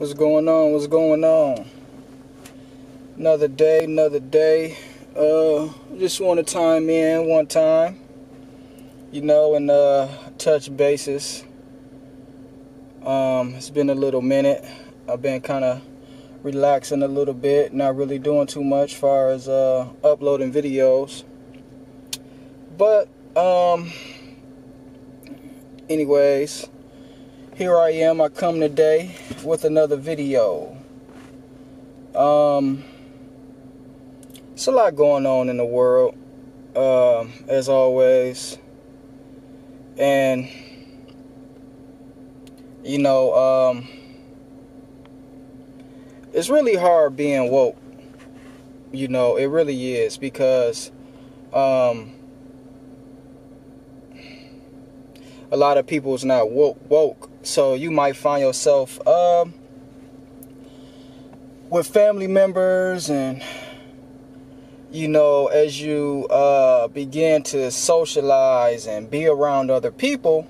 What's going on? What's going on? Another day, another day. Just want to time in one time, and touch bases. It's been a little minute. I've been kind of relaxing a little bit, not really doing too much as far as uploading videos. But anyways, here I am. I come today with another video. It's a lot going on in the world, as always, and it's really hard being woke. It really is, because a lot of people is not woke. So you might find yourself with family members, and as you begin to socialize and be around other people,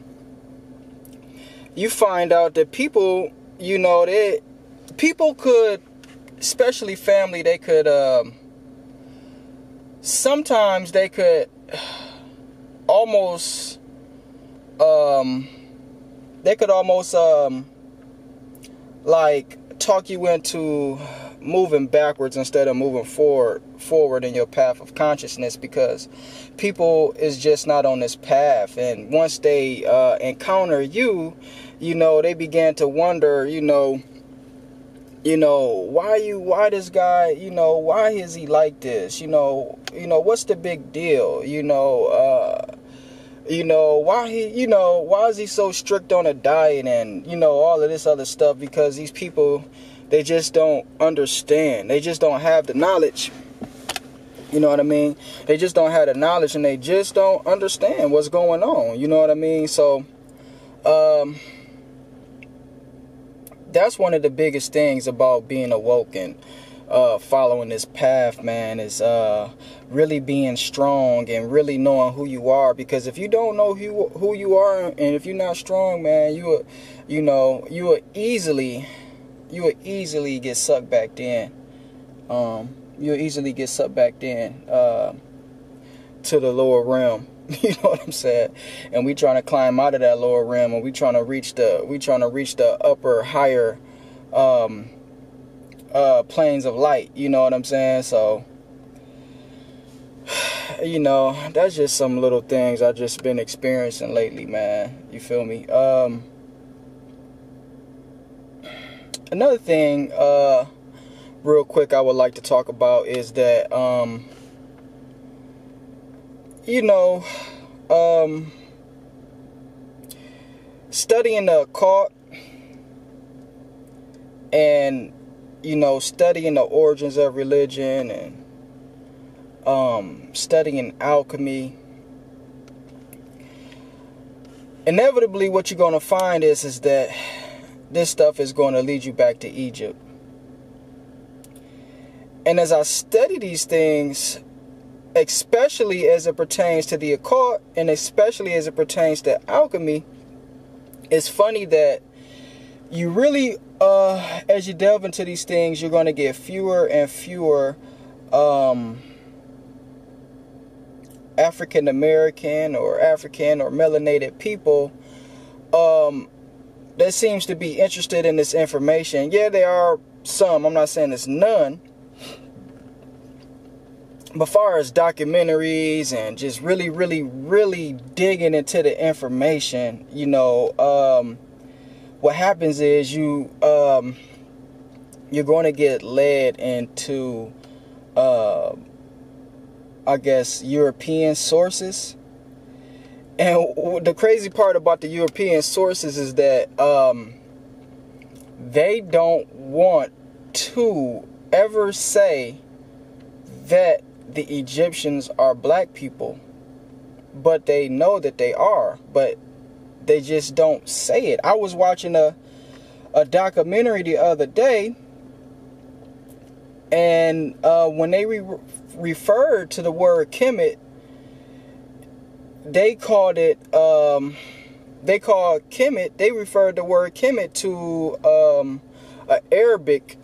you find out that people could, especially family, they could sometimes they could almost like talk you into moving backwards instead of moving forward in your path of consciousness, because people is just not on this path. And once they encounter you, they began to wonder, why this guy, why is he like this? What's the big deal? Why is he so strict on a diet and, all of this other stuff? Because these people, they just don't understand. They just don't have the knowledge. You know what I mean? They just don't have the knowledge, and they just don't understand what's going on. You know what I mean? So, that's one of the biggest things about being awoke and following this path, man, is really being strong and really knowing who you are. Because if you don't know who you are, and if you're not strong, man, you will easily get sucked back in. You'll easily get sucked back in to the lower realm. You know what I'm saying? And we trying to climb out of that lower realm, and we trying to reach the upper, higher planes of light. You know what I'm saying? So, that's just some little things I just been experiencing lately, man. You feel me? Another thing, real quick, I would like to talk about is that, studying the occult and, studying the origins of religion, and studying alchemy, inevitably what you're going to find is that this stuff is going to lead you back to Egypt. And as I study these things, especially as it pertains to the occult, and especially as it pertains to alchemy, it's funny that you really, as you delve into these things, you're going to get fewer and fewer African American or melanated people that seems to be interested in this information. Yeah, there are some. I'm not saying it's none. But far as documentaries and just really, really, really digging into the information, what happens is you're going to get led into, I guess, European sources. And the crazy part about the European sources is that they don't want to ever say that the Egyptians are black people, but they know that they are, but they just don't say it. I was watching a documentary the other day, and when they referred to the word Kemet, they called it, they referred the word Kemet to Arabic,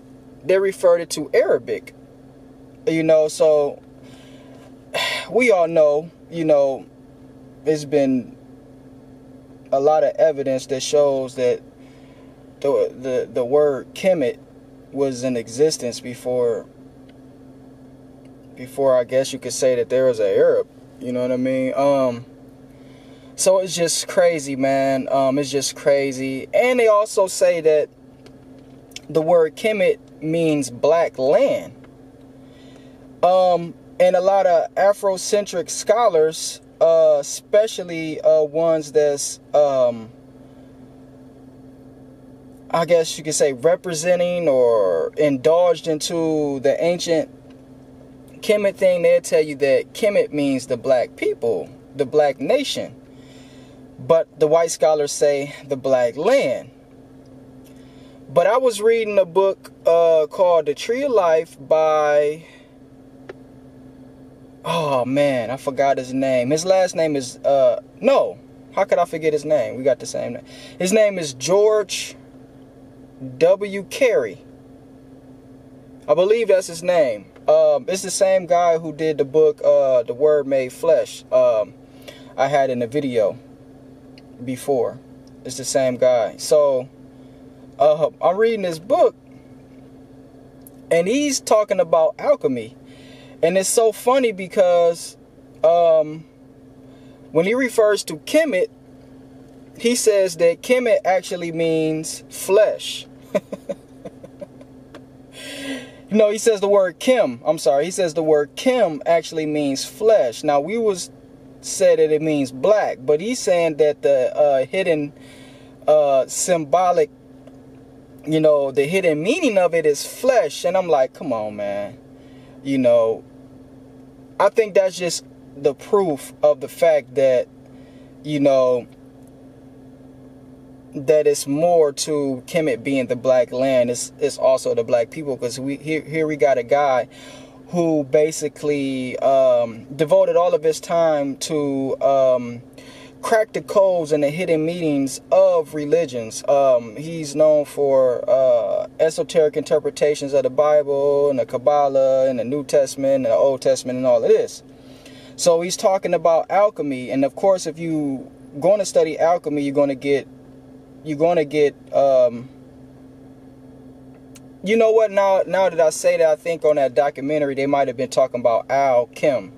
they referred it to Arabic. You know, so we all know, you know, there's been a lot of evidence that shows that the word Kemet was in existence before I guess you could say that there was an Arab. You know what I mean? So it's just crazy, man. It's just crazy. And they also say that the word Kemet means black land. And a lot of Afrocentric scholars, especially ones that's, I guess you could say, representing or indulged into the ancient Kemet thing, they'll tell you that Kemet means the black people, the black nation. But the white scholars say the black land. But I was reading a book called The Tree of Life by... Oh, man, I forgot his name. His last name is... No, how could I forget his name? We got the same name. His name is George W. Carey. I believe that's his name. It's the same guy who did the book, The Word Made Flesh. I had in the video before. It's the same guy. So, I'm reading this book, and he's talking about alchemy. And it's so funny because when he refers to Kemet, he says that Kemet actually means flesh. No, he says the word Kim. I'm sorry. He says the word Kim actually means flesh. Now, we was said that it means black, but he's saying that the hidden symbolic, you know, the hidden meaning of it is flesh. And I'm like, come on, man. You know, I think that's just the proof of the fact that, you know, that it's more to Kemet being the black land. It's also the black people, because here we got a guy who basically devoted all of his time to crack the codes and the hidden meanings of religions. He's known for esoteric interpretations of the Bible and the Kabbalah and the New Testament and the Old Testament and all of this. So he's talking about alchemy, and of course, if you going to study alchemy, you're going to get you know what, now that I say that, I think on that documentary they might have been talking about Al-Kim.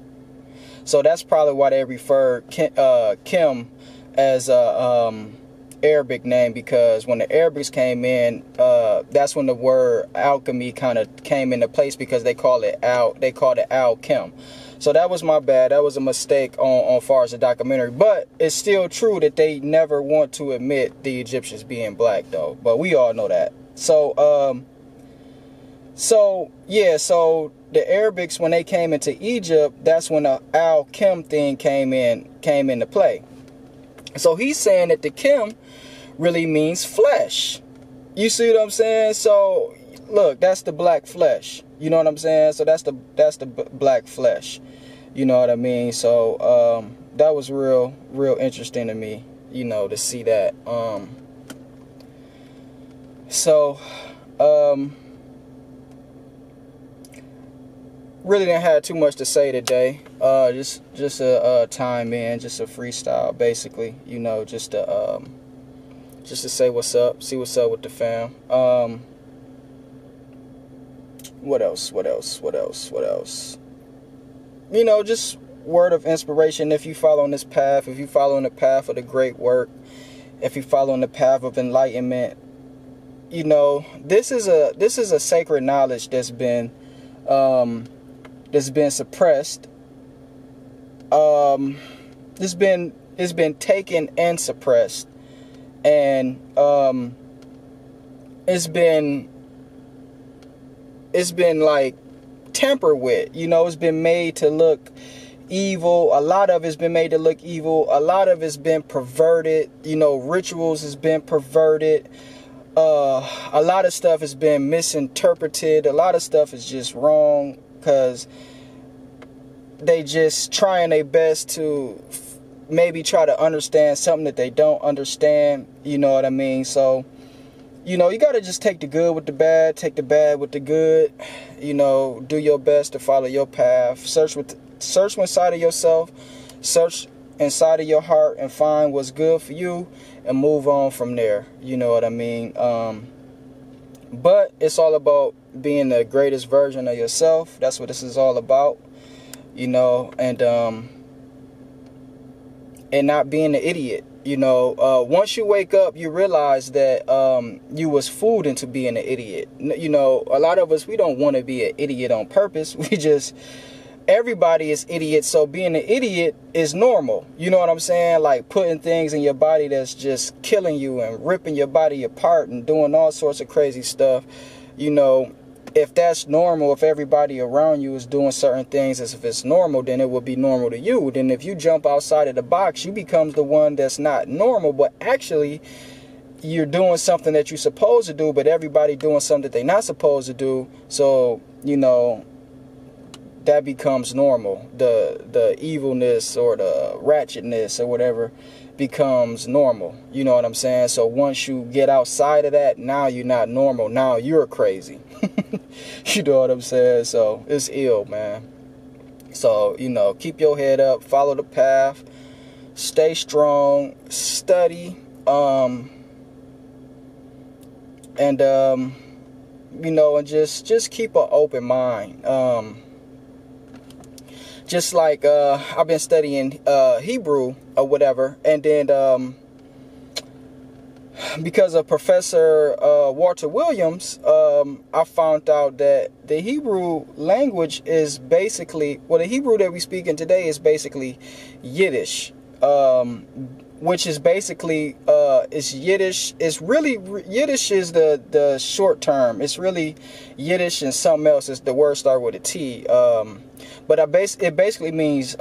So that's probably why they refer Kim as a Arabic name, because when the Arabics came in, that's when the word alchemy kind of came into place, because they called it Al-Kim. So that was my bad. That was a mistake on far as the documentary. But it's still true that they never want to admit the Egyptians being black, though. But we all know that. So yeah, so the Arabics, when they came into Egypt, that's when the Al-Kim thing came into play. So he's saying that the Kim really means flesh. You see what I'm saying? So look, that's the black flesh. You know what I'm saying? So that's the black flesh. You know what I mean? So that was real interesting to me, you know, to see that. Really didn't have too much to say today. Just a time in, just a freestyle, basically. You know, just to say what's up, see what's up with the fam. What else? You know, just word of inspiration. If you follow on this path, if you follow in the path of the great work, if you follow in the path of enlightenment, you know, this is a sacred knowledge that's been suppressed. It's been taken and suppressed, and it's been like tampered with. You know, it's been made to look evil. A lot of it's been made to look evil. A lot of it's been perverted. You know, rituals has been perverted. A lot of stuff has been misinterpreted. A lot of stuff is just wrong, because they just trying their best to maybe try to understand something that they don't understand. You know what I mean? So you know, you got to just take the good with the bad, take the bad with the good, you know, do your best to follow your path, search inside of yourself, search inside of your heart and find what's good for you and move on from there. You know what I mean? But it's all about being the greatest version of yourself. That's what this is all about, you know, and not being an idiot. You know, once you wake up, you realize that you was fooled into being an idiot. You know, a lot of us, we don't want to be an idiot on purpose. Everybody is idiots, so being an idiot is normal. You know what I'm saying? Like putting things in your body that's just killing you and ripping your body apart and doing all sorts of crazy stuff. You know, if that's normal, if everybody around you is doing certain things as if it's normal, then it would be normal to you. Then if you jump outside of the box, you become the one that's not normal, but actually you're doing something that you're supposed to do, but everybody doing something that they're not supposed to do. So, you know, that becomes normal. The evilness or the ratchetness or whatever becomes normal. You know what I'm saying? So once you get outside of that, now you're not normal. Now you're crazy. You know what I'm saying? So it's ill, man. So, you know, keep your head up, follow the path, stay strong, study, and you know, and just keep an open mind. Just like I've been studying Hebrew or whatever, and then because of Professor Walter Williams, I found out that the Hebrew language is basically, well, the Hebrew that we speak in today is basically Yiddish, which is basically, it's Yiddish. It's really, Yiddish is the short term. It's really Yiddish and something else. Is the word start with a T. But it basically means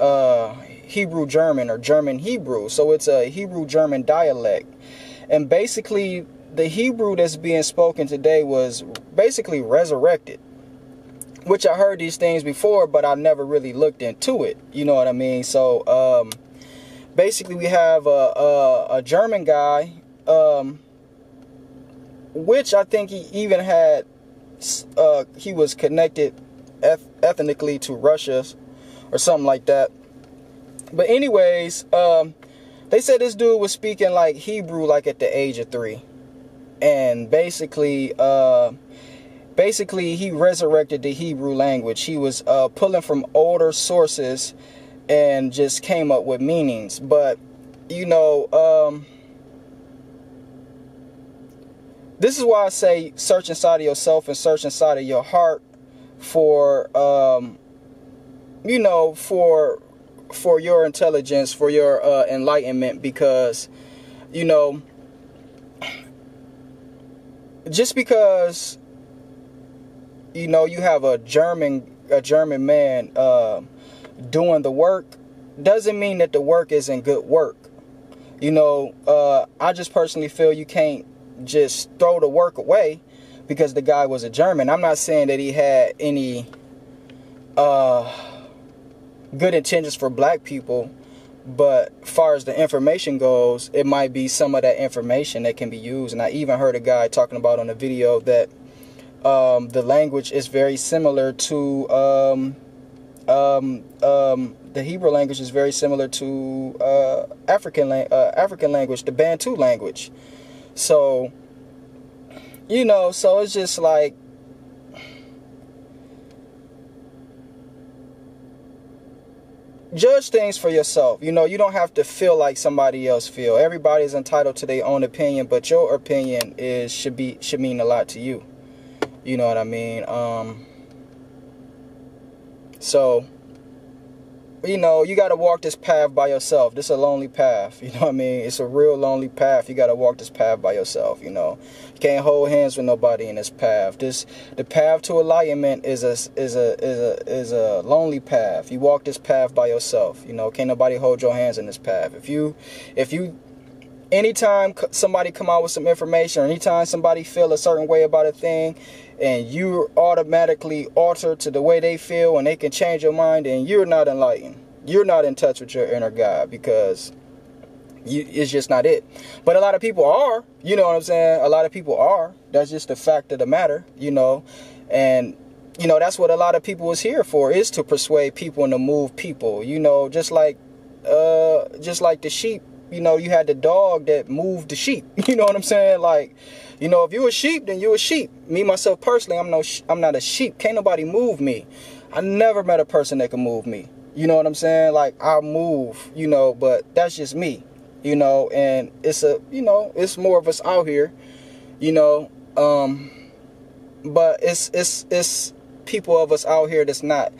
Hebrew German or German Hebrew. So it's a Hebrew German dialect. And basically, the Hebrew that's being spoken today was basically resurrected. Which I heard these things before, but I never really looked into it. You know what I mean? So basically, we have a German guy, which I think he even had, he was connected ethnically to Russia or something like that. But anyways, they said this dude was speaking like Hebrew like at the age of 3. And basically he resurrected the Hebrew language. He was pulling from older sources and just came up with meanings. But, you know, this is why I say search inside of yourself and search inside of your heart for, you know, for your intelligence, for your enlightenment, because, you know, just because, you know, you have a German man doing the work doesn't mean that the work isn't good work. You know, I just personally feel you can't just throw the work away because the guy was a German. I'm not saying that he had any good intentions for black people, but as far as the information goes, it might be some of that information that can be used. And I even heard a guy talking about on a video that the language is very similar to the Hebrew language is very similar to African language, the Bantu language. So, you know, so it's just like, judge things for yourself. You know, you don't have to feel like somebody else feel. Everybody's entitled to their own opinion, but your opinion should mean a lot to you. You know what I mean? So, you know, you got to walk this path by yourself. This is a lonely path. You know what I mean? It's a real lonely path. You got to walk this path by yourself, you know. You can't hold hands with nobody in this path. The path to enlightenment is a lonely path. You walk this path by yourself. You know, can't nobody hold your hands in this path. If you anytime somebody come out with some information, or anytime somebody feel a certain way about a thing, and you automatically alter to the way they feel, and they can change your mind, and you're not enlightened. You're not in touch with your inner God, because It's just not it. But a lot of people are, you know what I'm saying? A lot of people are. That's just the fact of the matter, you know. And, you know, that's what a lot of people is here for, is to persuade people and to move people, you know, just like the sheep. You know, you had the dog that moved the sheep. You know what I'm saying? Like, you know, if you a sheep, then you a sheep. Me, myself, personally, I'm not a sheep. Can't nobody move me. I never met a person that can move me. You know what I'm saying? Like, I'll move, you know, but that's just me, you know, and it's more of us out here, you know, but it's people of us out here that's not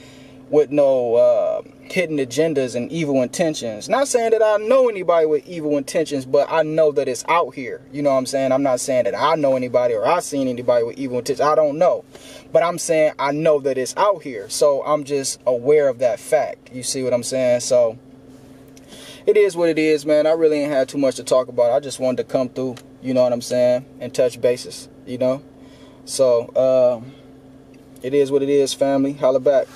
with no hidden agendas and evil intentions. Not saying that I know anybody with evil intentions, but I know that it's out here. You know what I'm saying? I'm not saying that I know anybody or I've seen anybody with evil intentions. I don't know. But I'm saying I know that it's out here. So I'm just aware of that fact. You see what I'm saying? So it is what it is, man. I really ain't had too much to talk about. I just wanted to come through, you know what I'm saying, and touch bases, you know? So it is what it is, family. Holla back.